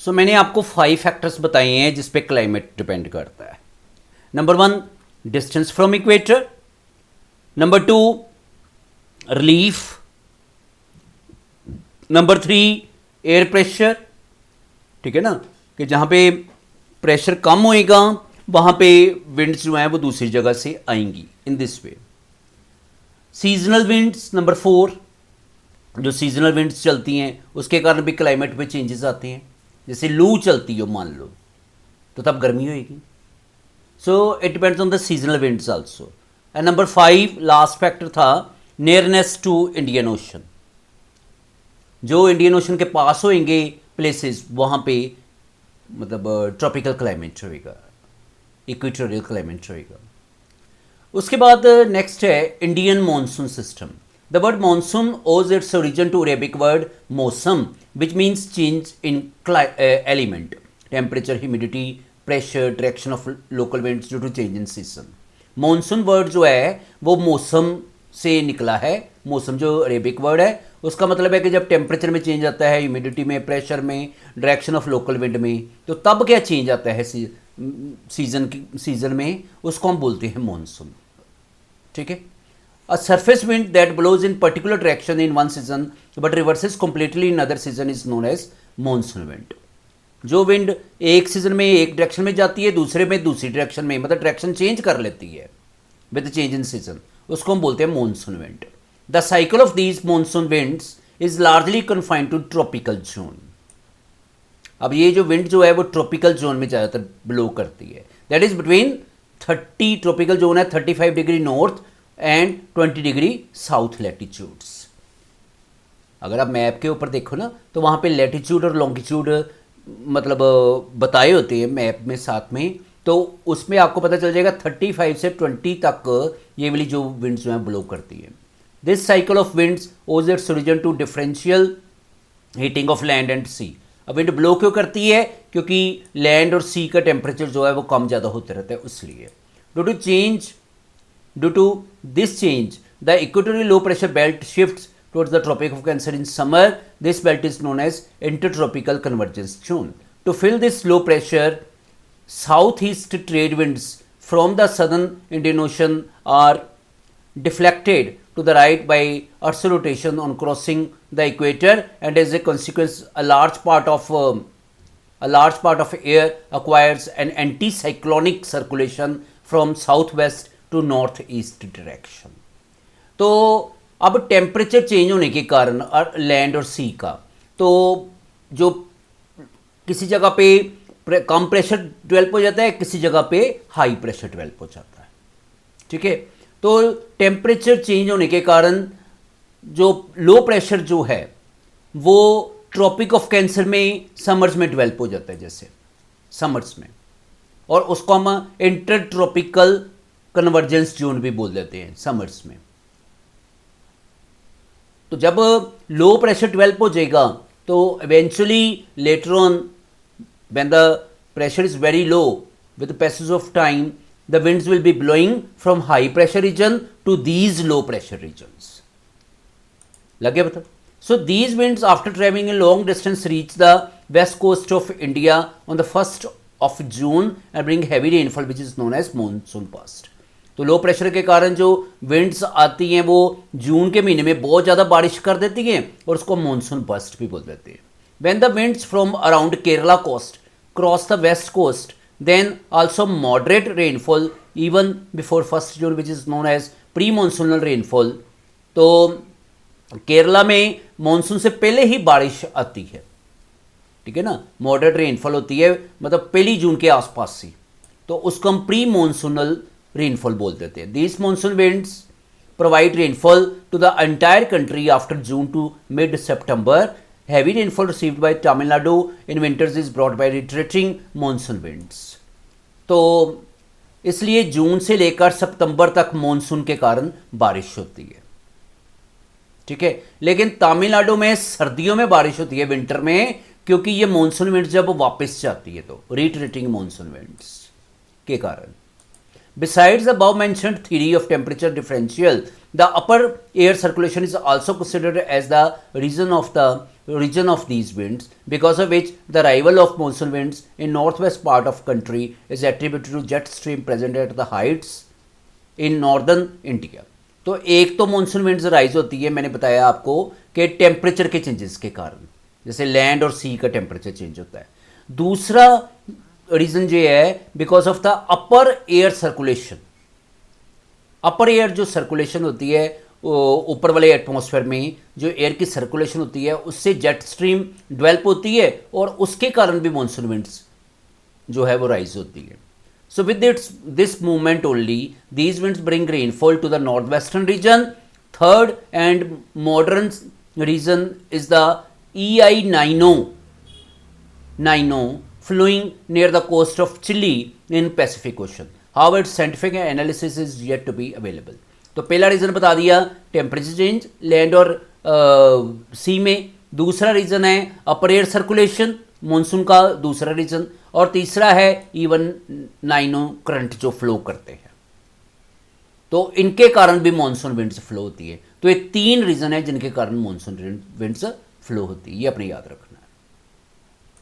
सो मैंने आपको 5 फैक्टर्स बताए हैं जिस पे क्लाइमेट डिपेंड करता है। Number 1 distance from equator, number 2 relief, number 3 air pressure, ठीक है ना, कि जहाँ पे प्रेशर कम होएगा वहाँ पे विंड्स जो हैं वो दूसरी जगह से आएंगी in this way. Seasonal winds number 4, जो सीजनल विंड्स चलती हैं उसके कारण भी क्लाइमेट में चेंजेस आते हैं। जैसे लू चलती हो मान लो तो तब गर्मी होएगी। So it depends on the seasonal winds also. And number 5 last factor था नियरनेस टू इंडियन ओशन। जो इंडियन ओशन के पास होंगे प्लेसेस वहाँ पे मतलब ट्रॉपिकल क्लाइमेट रहेगा, इक्वेटोरियल क्लाइमेट रहेगा। उसके बाद नेक्स्ट है Indian monsoon system. The word monsoon owes its origin to Arabic word मौसम which means change in element, temperature, humidity, pressure, direction of local winds due to change in season. Monsoon word जो है वो मौसम से निकला है। मौसम जो अरेबिक वर्ड है उसका मतलब है कि जब टेम्परेचर में चेंज आता है, ह्यूमिडिटी में, प्रेशर में, डायरेक्शन ऑफ लोकल विंड में, तो तब क्या चेंज आता है सीजन में, उसको हम बोलते हैं मॉनसून। ठीक है। A surface wind that blows in particular direction in one season but reverses completely in other season is known as monsoon wind. जो विंड एक सीजन में एक डायरेक्शन में जाती है, दूसरे में दूसरी डायरेक्शन में, मतलब डायरेक्शन चेंज कर लेती है विद चेंज इन सीजन, उसको हम बोलते हैं monsoon wind. The cycle of these monsoon winds is largely confined to tropical zone. अब ये जो विंड जो है वो ट्रॉपिकल जोन में ज़्यादातर ब्लो करती है। That is between 30, tropical zone है 35 degree north and 20 degree south latitudes. अगर आप मैप के ऊपर देखो ना तो वहाँ पे लैटिट्यूड और लॉन्गिट्यूड मतलब बताए होते हैं मैप में साथ में, तो उसमें आपको पता चल जाएगा 35 से 20 तक ये वाली जो विंड्स जो हैं ब्लो करती है। This cycle of winds owes its origin to differential heating of land and sea. अब विंड ब्लो क्यों करती है? क्योंकि लैंड और सी का टेम्परेचर जो है वो कम ज़्यादा होते रहता है, इसलिए। Due to this change the equatorial low pressure belt shifts towards the Tropic of Cancer in summer. This belt is known as intertropical convergence zone. To fill this low pressure, southeast trade winds from the southern Indian Ocean are deflected to the right by Earth's rotation on crossing the equator, and as a consequence, a large part of air acquires an anticyclonic circulation from southwest to northeast direction. तो अब temperature change होने के कारण land और सी का, तो जो किसी जगह पे कम प्रेशर डेवलप हो जाता है, किसी जगह पे हाई प्रेशर डेवलप हो जाता है। ठीक है। तो टेम्परेचर चेंज होने के कारण जो लो प्रेशर जो है वो ट्रॉपिक ऑफ कैंसर में समर्स में डेवलप हो जाता है, जैसे समर्स में, और उसको हम इंटर ट्रॉपिकल कन्वर्जेंस जोन भी बोल देते हैं समर्स में। तो जब लो प्रेशर डेवलप हो जाएगा तो eventually later on when the pressure is very low with the passage of time the winds will be blowing from high pressure region to these low pressure regions. लगे बता? So these winds after travelling in long distance reach the west coast of India on the 1st of June and bring heavy rainfall which is known as monsoon burst. तो low pressure के कारण जो winds आती हैं वो जून के महीने में बहुत ज़्यादा बारिश कर देती हैं और उसको मॉनसून बस्ट भी बोल देते हैं। When the winds from around Kerala coast cross the west coast then also moderate rainfall even before 1st June which is known as pre monsoonal rainfall. तो केरला में मॉनसून से पहले ही बारिश आती है, ठीक है ना, मॉडरेट रेनफॉल होती है मतलब 1 जून के आसपास से, तो उसको हम प्री मॉनसूनल रेनफॉल बोल देते हैं। These monsoon winds provide rainfall to the entire country after June to mid September. Heavy rainfall received by Tamil Nadu in winters is brought by retreating monsoon winds. तो इसलिए जून से लेकर सितंबर तक मॉनसून के कारण बारिश होती है। ठीक है। लेकिन तमिलनाडु में सर्दियों में बारिश होती है विंटर में, क्योंकि ये मॉनसून विंड्स जब वापस जाती है तो रिट्रीटिंग मॉनसून विंड्स के कारण। Besides the above mentioned theory of temperature differential, the upper air circulation is also considered as the region of these winds, because of which the arrival of monsoon winds in northwest part of country is attributed to jet stream present at the heights in northern India. तो एक तो monsoon winds rise होती है, मैंने बताया आपको कि temperature के चेंजेस के कारण, जैसे लैंड और सी का टेम्परेचर चेंज होता है. दूसरा रीज़न जो है because of the upper air circulation. Upper air जो सर्कुलेशन होती है ऊपर वाले एटमॉस्फेयर में जो एयर की सर्कुलेशन होती है उससे जेट स्ट्रीम डेवलप होती है और उसके कारण भी मानसून विंड्स जो है वो राइज होती है. So with this movement only, these winds bring rainfall to the northwestern region. Third and modern region is the EI Nino flowing near the coast of Chile in Pacific Ocean. However, its scientific analysis is yet to be available. तो पहला reason बता दिया temperature change land और सी में. दूसरा reason है अपर air circulation monsoon का दूसरा रीज़न. और तीसरा है इवन नाइनो करंट जो फ्लो करते हैं, तो इनके कारण भी मानसून विंड्स फ्लो होती है. तो ये तीन रीज़न है जिनके कारण मानसून विंड्स फ्लो होती है, ये अपने याद रखना.